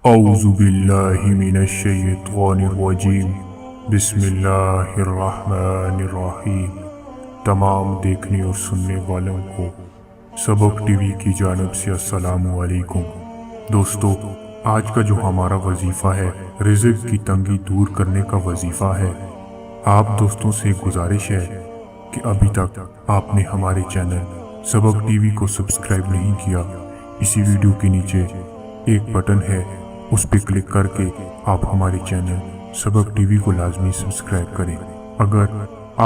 اعوذ باللہ من الشیطان الرجیم، بسم اللہ الرحمن الرحیم۔ تمام دیکھنے اور سننے والوں کو سبق ٹی وی کی جانب سے السلام علیکم۔ دوستو، آج کا جو ہمارا وظیفہ ہے رزق کی تنگی دور کرنے کا وظیفہ ہے۔ آپ دوستوں سے گزارش ہے کہ ابھی تک آپ نے ہمارے چینل سبق ٹی وی کو سبسکرائب نہیں کیا، اسی ویڈیو کے نیچے ایک بٹن ہے، اس پہ کلک کر کے آپ ہمارے چینل سبق ٹی وی کو لازمی سبسکرائب کریں۔ اگر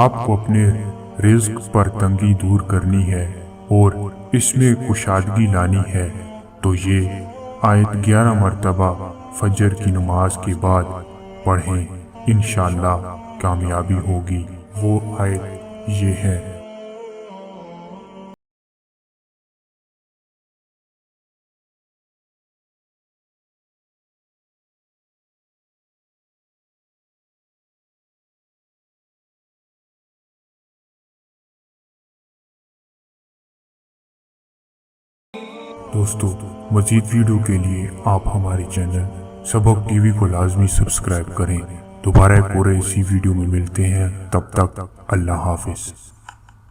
آپ کو اپنے رزق پر تنگی دور کرنی ہے اور اس میں کشادگی لانی ہے تو یہ آیت 11 مرتبہ فجر کی نماز کے بعد پڑھیں، انشاءاللہ کامیابی ہوگی۔ وہ آیت یہ ہے: دوستو، مزید ویڈیو کے لیے آپ ہمارے چینل سبق ٹی وی کو لازمی سبسکرائب کریں۔ دوبارہ ایک اور ایسی ویڈیو میں ملتے ہیں، تب تک اللہ حافظ۔